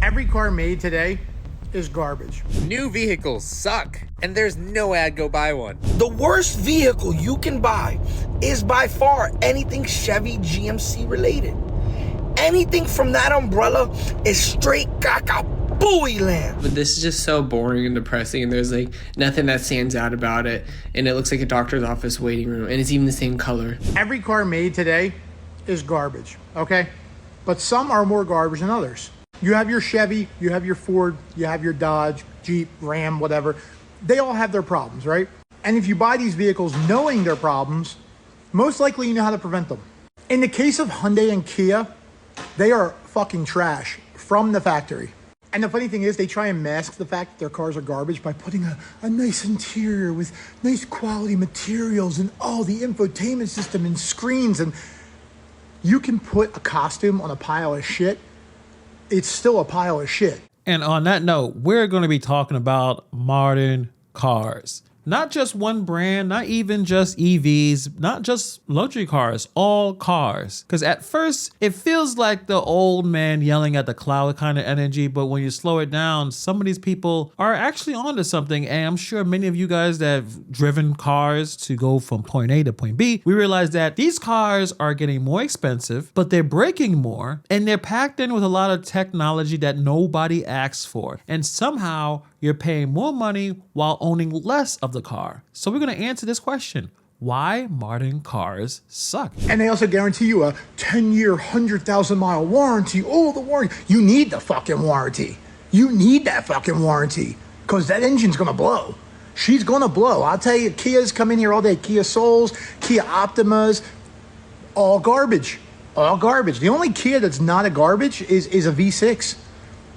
Every car made today is garbage. New vehicles suck, and there's no ad go buy one. The worst vehicle you can buy is by far anything Chevy GMC related. Anything from that umbrella is straight caca booey land. But this is just so boring and depressing, and there's like nothing that stands out about it, and it looks like a doctor's office waiting room, and it's even the same color. Every car made today is garbage, okay? But some are more garbage than others. You have your Chevy, you have your Ford, you have your Dodge, Jeep, Ram, whatever. They all have their problems, right? And if you buy these vehicles knowing their problems, most likely you know how to prevent them. In the case of Hyundai and Kia, they are fucking trash from the factory. And the funny thing is, they try and mask the fact that their cars are garbage by putting a nice interior with nice quality materials and all the infotainment system and screens. And you can put a costume on a pile of shit. It's still a pile of shit. And on that note, we're going to be talking about modern cars. Not just one brand, not even just EVs, not just luxury cars, all cars. Because at first, it feels like the old man yelling at the cloud kind of energy, but when you slow it down, some of these people are actually onto something. And I'm sure many of you guys that have driven cars to go from point A to point B, we realize that these cars are getting more expensive, but they're breaking more, and they're packed in with a lot of technology that nobody asks for. And somehow, you're paying more money while owning less of the car. So we're going to answer this question: why modern cars suck. And they also guarantee you a 10-year, 100,000-mile warranty. Oh, the warranty. You need the fucking warranty. You need that fucking warranty because that engine's going to blow. She's going to blow. I'll tell you, Kias come in here all day. Kia Souls, Kia Optimas, all garbage. All garbage. The only Kia that's not a garbage is a V6.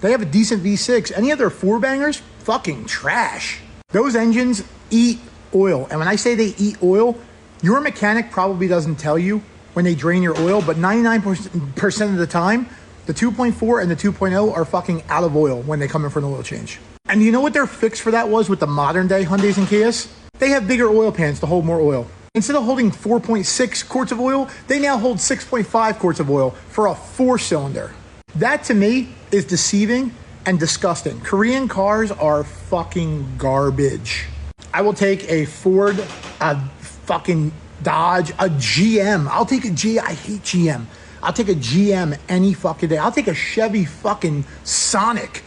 They have a decent V6. Any other four bangers? Fucking trash. Those engines eat oil. And when I say they eat oil, your mechanic probably doesn't tell you when they drain your oil, but 99% of the time, the 2.4 and the 2.0 are fucking out of oil when they come in for an oil change. And you know what their fix for that was with the modern day Hyundais and Kias? They have bigger oil pans to hold more oil. Instead of holding 4.6 quarts of oil, they now hold 6.5 quarts of oil for a 4-cylinder. That to me is deceiving and disgusting. Korean cars are fucking garbage. I will take a Ford, a fucking Dodge, a GM. I'll take a G. I hate GM. I'll take a GM any fucking day. I'll take a Chevy fucking Sonic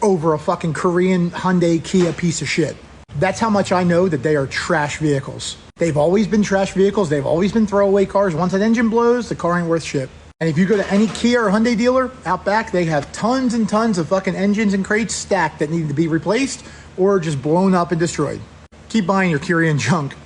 over a fucking Korean Hyundai Kia piece of shit. That's how much I know that they are trash vehicles. They've always been trash vehicles. They've always been throwaway cars. Once that engine blows, the car ain't worth shit. And if you go to any Kia or Hyundai dealer out back, they have tons and tons of fucking engines and crates stacked that need to be replaced or just blown up and destroyed. Keep buying your Korean junk.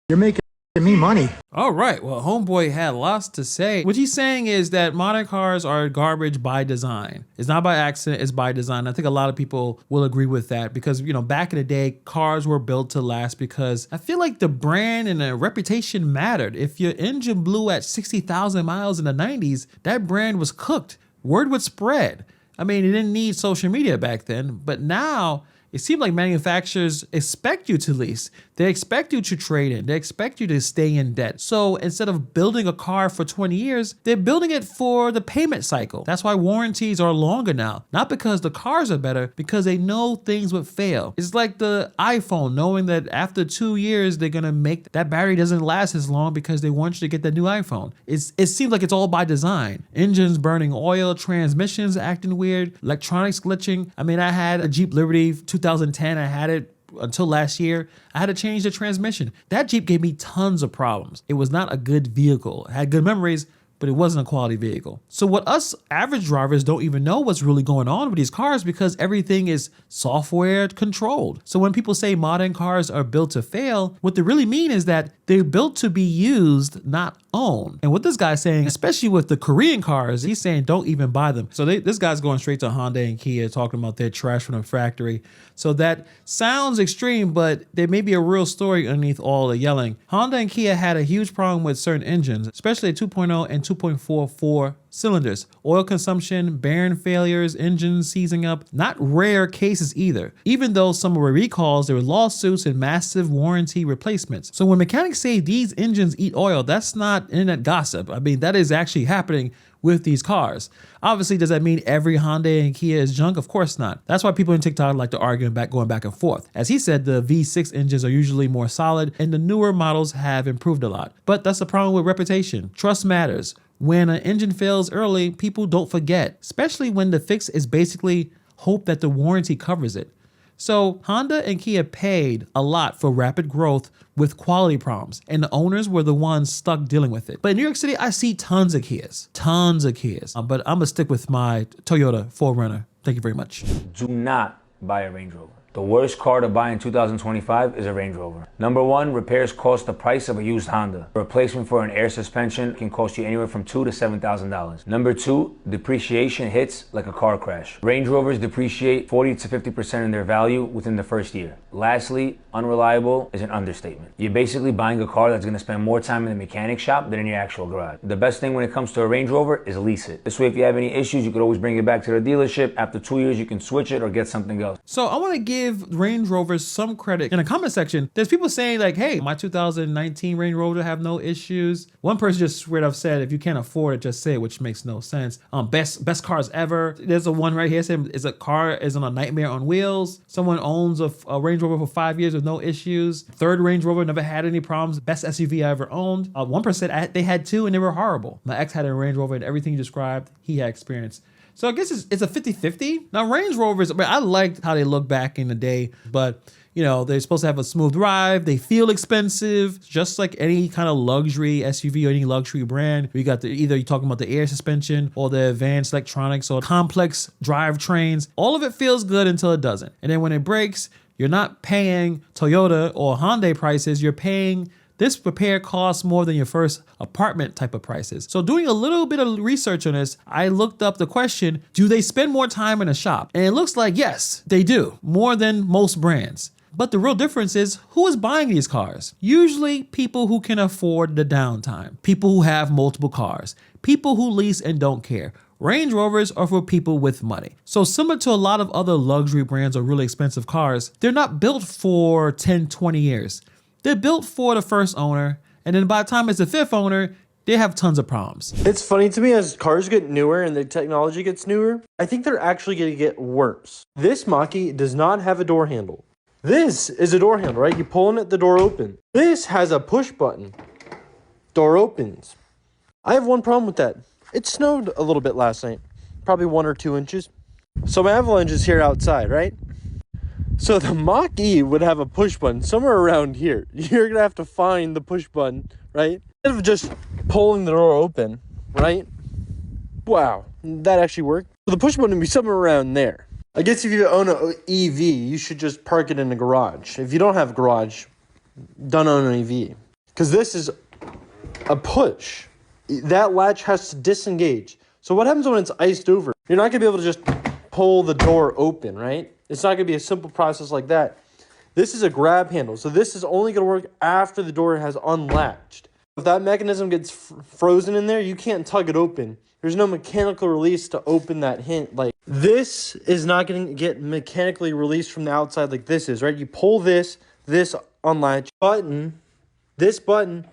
You're making me money. All right, well, homeboy had lots to say. What he's saying is that modern cars are garbage by design. It's not by accident, it's by design. I think a lot of people will agree with that because, you know, back in the day, cars were built to last because I feel like the brand and the reputation mattered. If your engine blew at 60,000 miles in the 90s, that brand was cooked. Word would spread. I mean, it didn't need social media back then, but now it seems like manufacturers expect you to lease. They expect you to trade in. They expect you to stay in debt. So instead of building a car for 20 years, they're building it for the payment cycle. That's why warranties are longer now. Not because the cars are better, because they know things would fail. It's like the iPhone, knowing that after 2 years, they're going to make that battery doesn't last as long because they want you to get that new iPhone. It seems like it's all by design. Engines burning oil, transmissions acting weird, electronics glitching. I mean, I had a Jeep Liberty 2010. I had it until last year. I had to change the transmission. That Jeep gave me tons of problems. It was not a good vehicle. It had good memories, but it wasn't a quality vehicle. So what us average drivers don't even know what's really going on with these cars because everything is software controlled. So when people say modern cars are built to fail, what they really mean is that they're built to be used, not owned. And what this guy's saying, especially with the Korean cars, he's saying don't even buy them. So this guy's going straight to Hyundai and Kia, talking about their trash from the factory. So that sounds extreme, but there may be a real story underneath all the yelling. Hyundai and Kia had a huge problem with certain engines, especially 2.0 and 2.4 for cylinders, oil consumption, bearing failures, engines seizing up. Not rare cases either. Even though some were recalls, there were lawsuits and massive warranty replacements. So when mechanics say these engines eat oil, that's not internet gossip. I mean, that is actually happening with these cars. Obviously, does that mean every Hyundai and Kia is junk? Of course not. That's why people in TikTok like to argue going back and forth. As he said, the V6 engines are usually more solid and the newer models have improved a lot. But that's the problem with reputation. Trust matters. When an engine fails early, people don't forget, especially when the fix is basically hope that the warranty covers it. So Honda and Kia paid a lot for rapid growth with quality problems, and the owners were the ones stuck dealing with it. But in New York City, I see tons of Kias. But I'm gonna stick with my Toyota 4Runner. Thank you very much. Do not buy a Range Rover. The worst car to buy in 2025 is a Range Rover. Number one, repairs cost the price of a used Honda. A replacement for an air suspension can cost you anywhere from $2,000 to $7,000. Number two, depreciation hits like a car crash. Range Rovers depreciate 40 to 50% in their value within the first year. Lastly, unreliable is an understatement. You're basically buying a car that's gonna spend more time in the mechanic shop than in your actual garage. The best thing when it comes to a Range Rover is lease it. This way, if you have any issues, you could always bring it back to the dealership. After 2 years, you can switch it or get something else. So I want to give Range Rovers some credit. In the comment section, there's people saying like, hey, my 2019 Range Rover have no issues. One person just straight up said, if you can't afford it, just say it, which makes no sense. Best cars ever. There's a one right here saying is on a nightmare on wheels. Someone owns a Range Rover for 5 years with no issues. Third Range Rover never had any problems. Best SUV I ever owned. One person said they had two and they were horrible. My ex had a Range Rover and everything you described, he had experience. So I guess it's a 50-50. Now Range Rovers, I liked how they look back in the day, but you know, they're supposed to have a smooth drive. They feel expensive, just like any kind of luxury SUV or any luxury brand. You got either you're talking about the air suspension or the advanced electronics or complex drivetrains. All of it feels good until it doesn't. And then when it breaks, you're not paying Toyota or Hyundai prices, you're paying this repair costs more than your first apartment type of prices. So doing a little bit of research on this, I looked up the question, do they spend more time in a shop? And it looks like yes, they do, more than most brands. But the real difference is who is buying these cars? Usually people who can afford the downtime, people who have multiple cars, people who lease and don't care. Range Rovers are for people with money. So similar to a lot of other luxury brands or really expensive cars, they're not built for 10, 20 years. They're built for the first owner, and then by the time it's the fifth owner, they have tons of problems. It's funny to me as cars get newer and the technology gets newer, I think they're actually going to get worse. This Mach-E does not have a door handle. This is a door handle, right? You pull on it, the door opens. This has a push button. Door opens. I have one problem with that. It snowed a little bit last night, probably 1 or 2 inches. So my Avalanche is here outside, right? So the Mach-E would have a push button somewhere around here. You're going to have to find the push button, right? Instead of just pulling the door open, right? Wow, that actually worked. So the push button would be somewhere around there. I guess if you own an EV, you should just park it in a garage. If you don't have a garage, don't own an EV. Because this is a push. That latch has to disengage. So what happens when it's iced over? You're not going to be able to just pull the door open, right? It's not going to be a simple process like that. This is a grab handle. So this is only going to work after the door has unlatched. If that mechanism gets frozen in there, you can't tug it open. There's no mechanical release to open that hint. Like this is not going to get mechanically released from the outside like this is, right? You pull this unlatch button. This button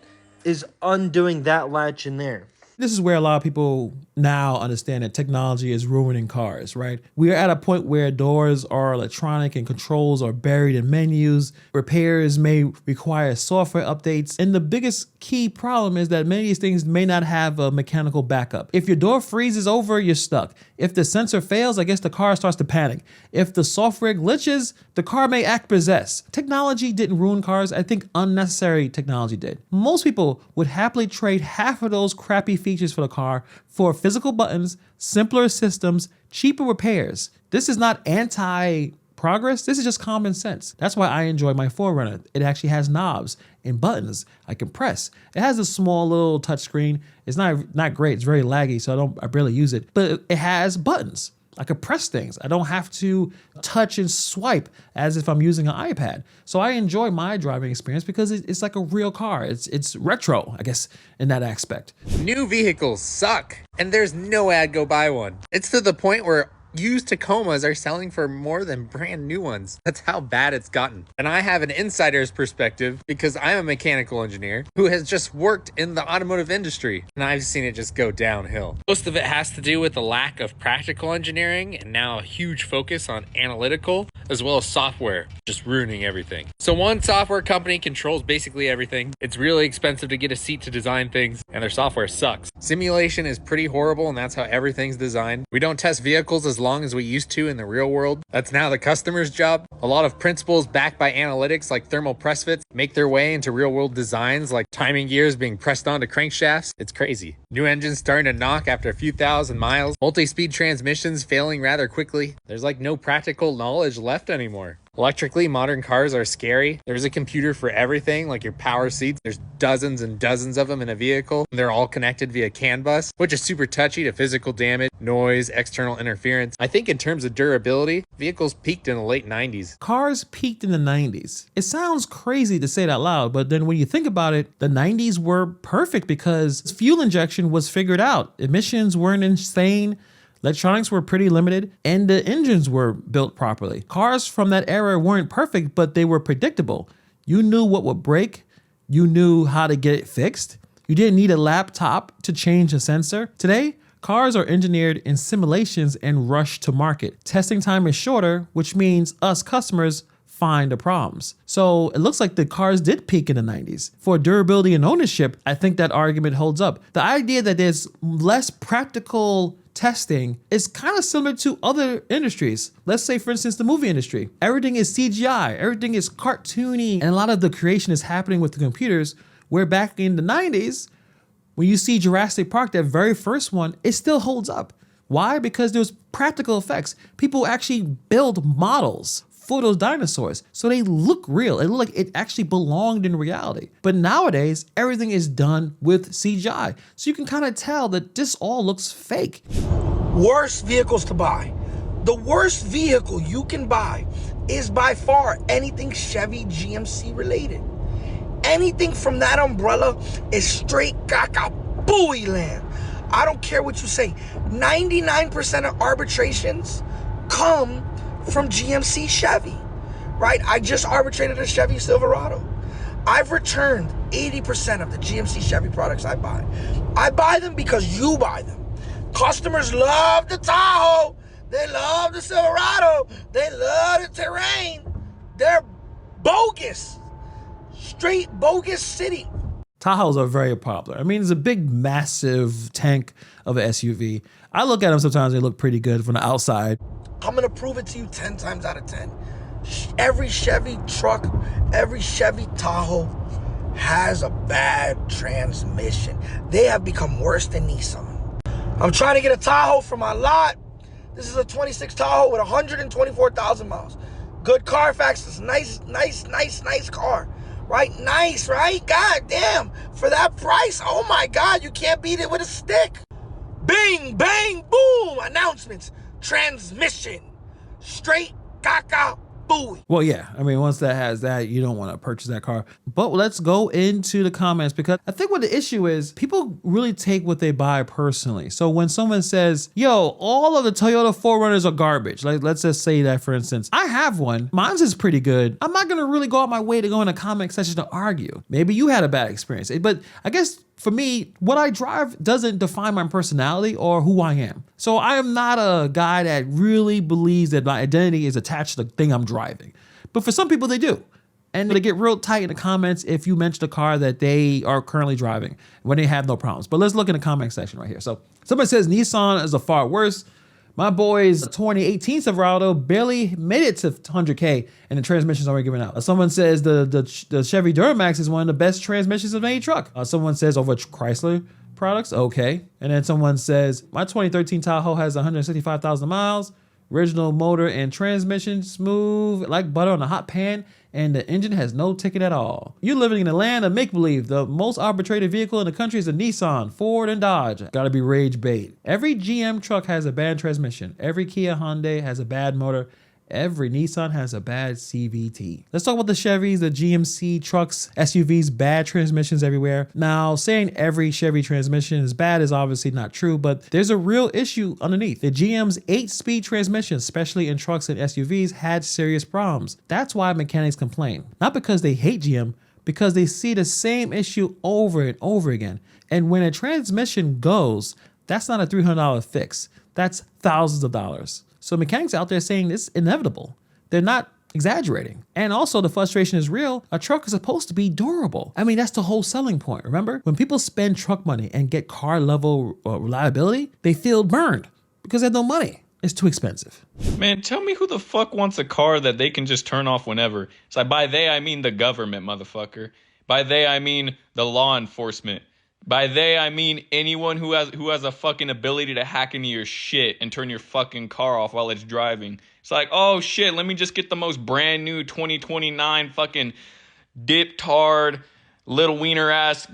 is undoing that latch in there. This is where a lot of people now understand that technology is ruining cars, right? We are at a point where doors are electronic and controls are buried in menus. Repairs may require software updates. And the biggest key problem is that many of these things may not have a mechanical backup. If your door freezes over, you're stuck. If the sensor fails, I guess the car starts to panic. If the software glitches, the car may act possessed. Technology didn't ruin cars. I think unnecessary technology did. Most people would happily trade half of those crappy features for the car for physical buttons, simpler systems, cheaper repairs. This is not anti-progress. This is just common sense. That's why I enjoy my 4Runner. It actually has knobs and buttons I can press. It has a small little touch screen. It's not great. It's very laggy, so I barely use it. But it has buttons. I could press things. I don't have to touch and swipe as if I'm using an iPad. So I enjoy my driving experience because it's like a real car. It's retro, I guess, in that aspect. New vehicles suck, and there's no ad go buy one. It's to the point where used Tacomas are selling for more than brand new ones. That's how bad it's gotten. And I have an insider's perspective because I'm a mechanical engineer who has just worked in the automotive industry, and I've seen it just go downhill. Most of it has to do with the lack of practical engineering and now a huge focus on analytical as well as software, just ruining everything. So one software company controls basically everything. It's really expensive to get a seat to design things, and their software sucks. Simulation is pretty horrible, and that's how everything's designed. We don't test vehicles as long as we used to in the real world. That's now the customer's job. A lot of principles backed by analytics like thermal press fits make their way into real world designs like timing gears being pressed onto crankshafts. It's crazy. New engines starting to knock after a few thousand miles. Multi-speed transmissions failing rather quickly. There's like no practical knowledge left anymore. Electrically, modern cars are scary. There's a computer for everything, like your power seats. There's dozens and dozens of them in a vehicle. They're all connected via CAN bus, which is super touchy to physical damage, noise, external interference. I think in terms of durability, vehicles peaked in the late 90s. Cars peaked in the 90s. It sounds crazy to say it out loud, but then when you think about it, the 90s were perfect because fuel injection was figured out. Emissions weren't insane. Electronics were pretty limited, and the engines were built properly. Cars from that era weren't perfect, but they were predictable. You knew what would break. You knew how to get it fixed. You didn't need a laptop to change a sensor. Today, cars are engineered in simulations and rushed to market. Testing time is shorter, which means us customers find the problems. So it looks like the cars did peak in the 90s. For durability and ownership, I think that argument holds up. The idea that there's less practical testing is kind of similar to other industries. Let's say, for instance, the movie industry. Everything is CGI, everything is cartoony, and a lot of the creation is happening with the computers, where back in the 90s, when you see Jurassic Park, that very first one, it still holds up. Why? Because there's practical effects. People actually build models for those dinosaurs, so they look real. It look like it actually belonged in reality. But nowadays, everything is done with CGI. So you can kind of tell that this all looks fake. Worst vehicles to buy. The worst vehicle you can buy is by far anything Chevy GMC related. Anything from that umbrella is straight caca booey land. I don't care what you say. 99% of arbitrations come from GMC Chevy, right? I just arbitrated a Chevy Silverado. I've returned 80% of the GMC Chevy products I buy. I buy them because you buy them. Customers love the Tahoe. They love the Silverado. They love the terrain. They're bogus. Straight bogus city. Tahoes are very popular. I mean, it's a big, massive tank of an SUV. I look at them sometimes, they look pretty good from the outside. I'm gonna prove it to you 10 times out of 10. Every Chevy truck, every Chevy Tahoe has a bad transmission. They have become worse than Nissan. I'm trying to get a Tahoe for my lot. This is a 26 Tahoe with 124,000 miles. Good Carfax, it's nice car. Right? Nice, right? God damn. For that price, oh my God, you can't beat it with a stick. Bing, bang, boom. Announcements. Transmission. Straight caca booey. Well, yeah. I mean, once that has that, you don't want to purchase that car. But let's go into the comments, because I think what the issue is, people really take what they buy personally. So when someone says, yo, all of the Toyota 4Runners are garbage. Like, let's just say that, for instance. I have one. Mine's is pretty good. I'm not going to really go out my way to go in a comment section to argue. Maybe you had a bad experience. But I guess for me, what I drive doesn't define my personality or who I am. So I am not a guy that really believes that my identity is attached to the thing I'm driving. But for some people, they do. And they get real tight in the comments if you mention a car that they are currently driving when they have no problems. But let's look in the comment section right here. So somebody says Nissan is a far worse. My boy's 2018 Silverado barely made it to 100K and the transmission's already given out. Someone says the Chevy Duramax is one of the best transmissions of any truck. Someone says over Chrysler products, okay. And then someone says, my 2013 Tahoe has 165,000 miles, original motor and transmission, smooth like butter on a hot pan, and the engine has no ticket at all. You're living in the land of make-believe. The most arbitrated vehicle in the country is a Nissan, Ford, and Dodge. Gotta be rage bait. Every GM truck has a bad transmission. Every Kia Hyundai has a bad motor. Every Nissan has a bad CVT. Let's talk about the Chevys, the GMC trucks, SUVs, bad transmissions everywhere. Now, saying every Chevy transmission is bad is obviously not true, but there's a real issue underneath. The GM's 8-speed transmission, especially in trucks and SUVs, had serious problems. That's why mechanics complain. Not because they hate GM, because they see the same issue over and over again. And when a transmission goes, that's not a $300 fix. That's thousands of dollars. So mechanics out there saying it's inevitable. They're not exaggerating. And also the frustration is real. A truck is supposed to be durable. I mean, that's the whole selling point. Remember, when people spend truck money and get car level reliability, they feel burned because they have no money. It's too expensive. Man, tell me who the fuck wants a car that they can just turn off whenever. So by they, I mean the government, motherfucker. By they, I mean the law enforcement. By they, I mean anyone who has a fucking ability to hack into your shit and turn your fucking car off while it's driving. It's like, oh shit, let me just get the most brand new 2029 fucking dip-tard, little wiener ass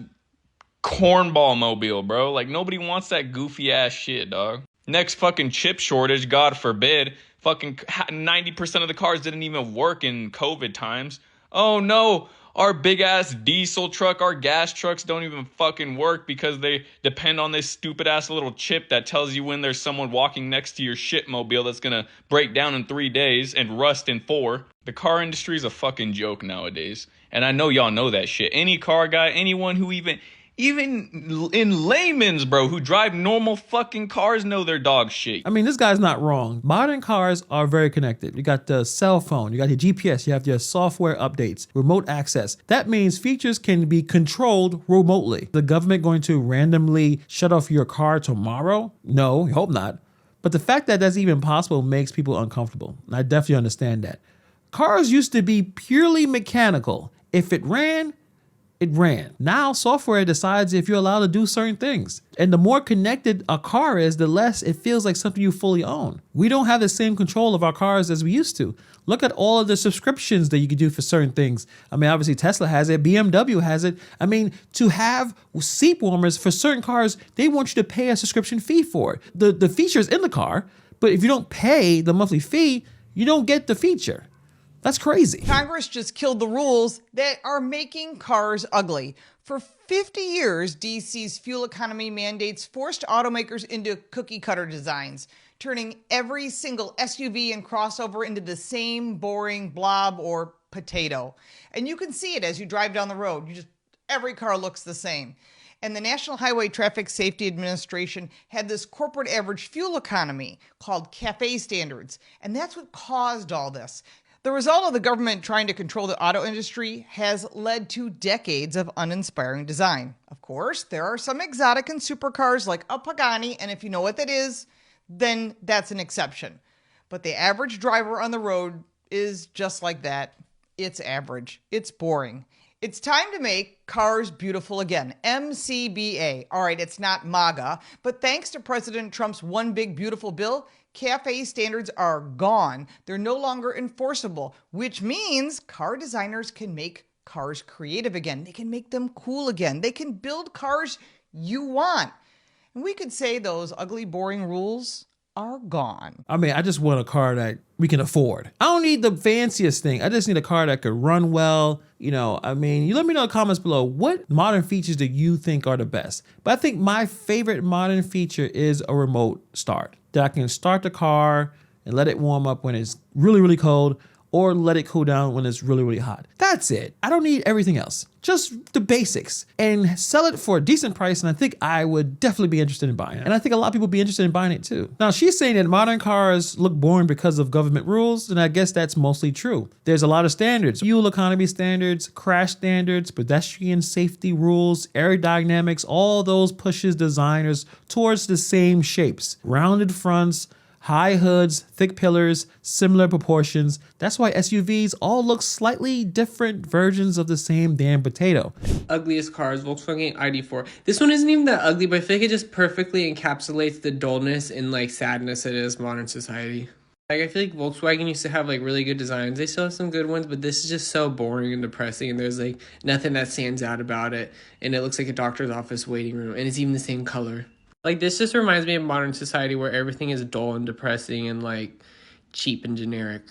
cornball mobile, bro. Like, nobody wants that goofy ass shit, dog. Next fucking chip shortage, God forbid. Fucking 90% of the cars didn't even work in COVID times. Oh no. Our big ass diesel truck, our gas trucks don't even fucking work because they depend on this stupid ass little chip that tells you when there's someone walking next to your shitmobile that's gonna break down in 3 days and rust in 4. The car industry is a fucking joke nowadays. And I know y'all know that shit. Any car guy, anyone who even in layman's, bro, who drive normal fucking cars know their dog shit. I mean, this guy's not wrong. Modern cars are very connected. You got the cell phone, you got your GPS, you have your software updates, remote access. That means features can be controlled remotely. The government going to randomly shut off your car tomorrow? No, I hope not. But the fact that that's even possible makes people uncomfortable. And I definitely understand that. Cars used to be purely mechanical. If it ran, it ran. Now software decides if you're allowed to do certain things. And the more connected a car is, the less it feels like something you fully own. We don't have the same control of our cars as we used to. Look at all of the subscriptions that you can do for certain things. I mean, obviously Tesla has it, BMW has it. I mean, to have seat warmers for certain cars, they want you to pay a subscription fee for it. The feature is in the car, but if you don't pay the monthly fee, you don't get the feature. That's crazy. Congress just killed the rules that are making cars ugly. For 50 years, DC's fuel economy mandates forced automakers into cookie cutter designs, turning every single SUV and crossover into the same boring blob or potato. And you can see it as you drive down the road. Every car looks the same. And the National Highway Traffic Safety Administration had this corporate average fuel economy called CAFE standards. And that's what caused all this. The result of the government trying to control the auto industry has led to decades of uninspiring design. Of course, there are some exotic and supercars like a Pagani, and if you know what that is, then that's an exception. But the average driver on the road is just like that. It's average. It's boring. It's time to make cars beautiful again. MCBA. All right, it's not MAGA, but thanks to President Trump's One Big Beautiful Bill, CAFE standards are gone. They're no longer enforceable, which means car designers can make cars creative again. They can make them cool again. They can build cars you want. And we could say those ugly, boring rules are gone. I mean, I just want a car that we can afford. I don't need the fanciest thing. I just need a car that could run well. You let me know in the comments below, what modern features do you think are the best? But I think my favorite modern feature is a remote start. That I can start the car and let it warm up when it's really, really cold, or let it cool down when it's really, really hot. That's it. I don't need everything else. Just the basics. And sell it for a decent price, and I think I would definitely be interested in buying it. And I think a lot of people would be interested in buying it too. Now, she's saying that modern cars look boring because of government rules, and I guess that's mostly true. There's a lot of standards. Fuel economy standards, crash standards, pedestrian safety rules, aerodynamics, all those pushes designers towards the same shapes. Rounded fronts, high hoods, thick pillars, similar proportions. That's why SUVs all look slightly different versions of the same damn potato. Ugliest cars, Volkswagen ID4. This one isn't even that ugly, but I feel like it just perfectly encapsulates the dullness and sadness that is modern society. Like, I feel like Volkswagen used to have like really good designs. They still have some good ones, but this is just so boring and depressing. And there's like nothing that stands out about it. And it looks like a doctor's office waiting room. And it's even the same color. Like, this just reminds me of modern society where everything is dull and depressing and like cheap and generic.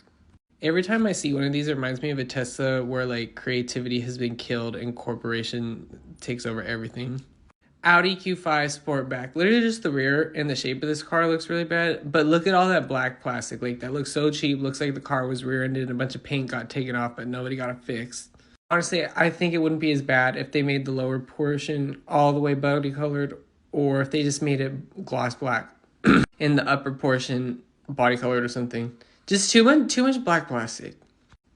Every time I see one of these, it reminds me of a Tesla where like creativity has been killed and corporation takes over everything. Audi Q5 Sportback. Literally just the rear and the shape of this car looks really bad. But look at all that black plastic. Like, that looks so cheap. Looks like the car was rear-ended and a bunch of paint got taken off, but nobody got it fixed. Honestly, I think it wouldn't be as bad if they made the lower portion all the way body colored, or if they just made it gloss black in the upper portion body colored or something. Just too much black plastic.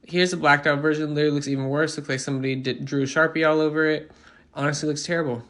Here's the blacked out version. Literally looks even worse. Looks like somebody drew a Sharpie all over it. Honestly, looks terrible.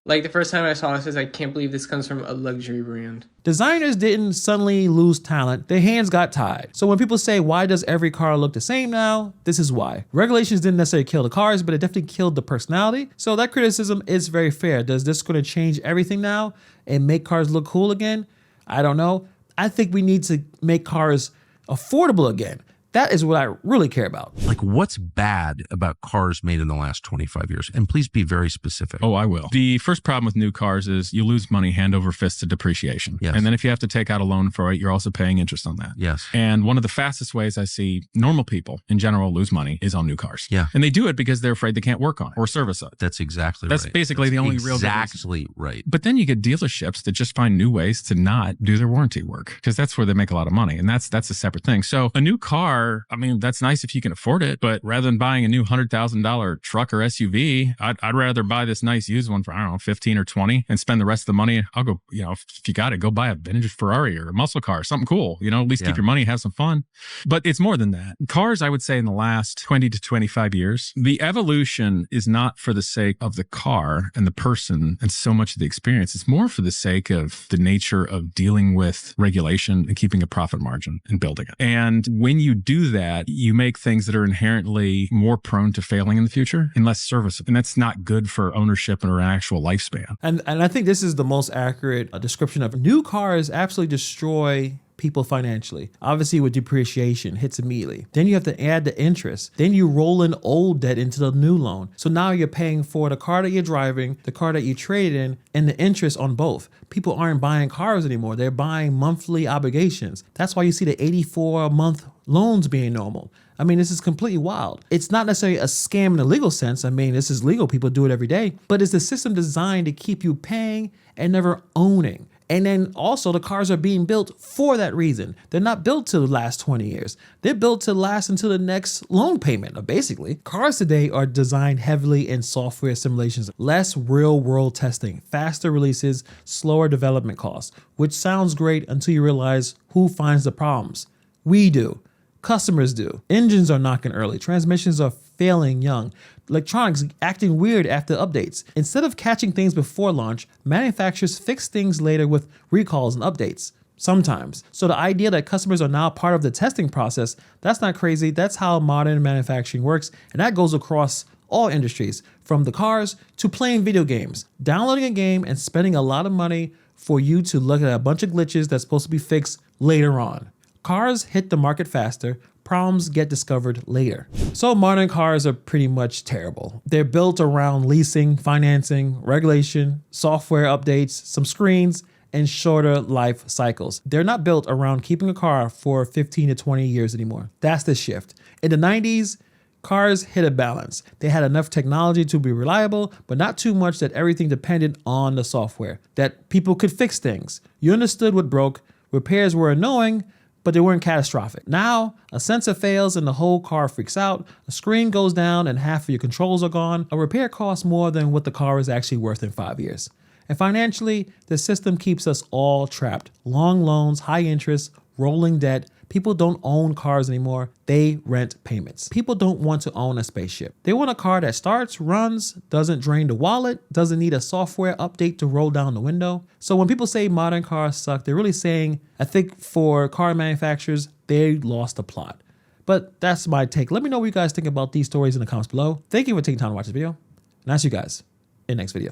Like, the first time I saw this, I was like, I can't believe this comes from a luxury brand. Designers didn't suddenly lose talent, their hands got tied. So when people say, why does every car look the same now? This is why. Regulations didn't necessarily kill the cars, but it definitely killed the personality. So that criticism is very fair. Does this going to change everything now and make cars look cool again? I don't know. I think we need to make cars affordable again. That is what I really care about. Like, what's bad about cars made in the last 25 years? And please be very specific. Oh, I will. The first problem with new cars is you lose money hand over fist to depreciation. Yes. And then if you have to take out a loan for it, you're also paying interest on that. Yes. And one of the fastest ways I see normal people in general lose money is on new cars. Yeah. And they do it because they're afraid they can't work on it or service it. That's exactly That's right. basically the only real difference. Exactly right. But then you get dealerships that just find new ways to not do their warranty work because that's where they make a lot of money. And that's a separate thing. So a new car, I mean, that's nice if you can afford it, but rather than buying a new $100,000 truck or SUV, I'd rather buy this nice used one for, I don't know, 15 or 20 and spend the rest of the money. I'll go, if you got it, go buy a vintage Ferrari or a muscle car, something cool, at least keep your money, have some fun. But it's more than that. Cars, I would say in the last 20 to 25 years, the evolution is not for the sake of the car and the person and so much of the experience. It's more for the sake of the nature of dealing with regulation and keeping a profit margin and building it. And when you do that, you make things that are inherently more prone to failing in the future and less serviceable. And that's not good for ownership or an actual lifespan. And I think this is the most accurate description of new cars absolutely destroy people financially. Obviously with depreciation hits immediately. Then you have to add the interest. Then you roll in old debt into the new loan. So now you're paying for the car that you're driving, the car that you traded in, and the interest on both. People aren't buying cars anymore. They're buying monthly obligations. That's why you see the 84-month loans being normal. I mean, this is completely wild. It's not necessarily a scam in the legal sense. I mean, this is legal. People do it every day. But it's the system designed to keep you paying and never owning. And then also the cars are being built for that reason. They're not built to last 20 years. They're built to last until the next loan payment, basically. Cars today are designed heavily in software simulations, less real world testing, faster releases, slower development costs, which sounds great until you realize who finds the problems. We do. Customers do. Engines are knocking early. Transmissions are failing young. Electronics acting weird after updates. Instead of catching things before launch, manufacturers fix things later with recalls and updates. Sometimes. So the idea that customers are now part of the testing process, that's not crazy. That's how modern manufacturing works. And that goes across all industries, from the cars to playing video games. Downloading a game and spending a lot of money for you to look at a bunch of glitches that's supposed to be fixed later on. Cars hit the market faster, problems get discovered later. So modern cars are pretty much terrible. They're built around leasing, financing, regulation, software updates, some screens, and shorter life cycles. They're not built around keeping a car for 15 to 20 years anymore. That's the shift. In the 90s, cars hit a balance. They had enough technology to be reliable, but not too much that everything depended on the software, that people could fix things. You understood what broke, repairs were annoying, but they weren't catastrophic. Now, a sensor fails and the whole car freaks out, a screen goes down and half of your controls are gone, a repair costs more than what the car is actually worth in 5 years. And financially, the system keeps us all trapped. Long loans, high interest, rolling debt. People don't own cars anymore, they rent payments. People don't want to own a spaceship. They want a car that starts, runs, doesn't drain the wallet, doesn't need a software update to roll down the window. So when people say modern cars suck, they're really saying, I think for car manufacturers, they lost the plot. But that's my take. Let me know what you guys think about these stories in the comments below. Thank you for taking time to watch this video, and I'll see you guys in the next video.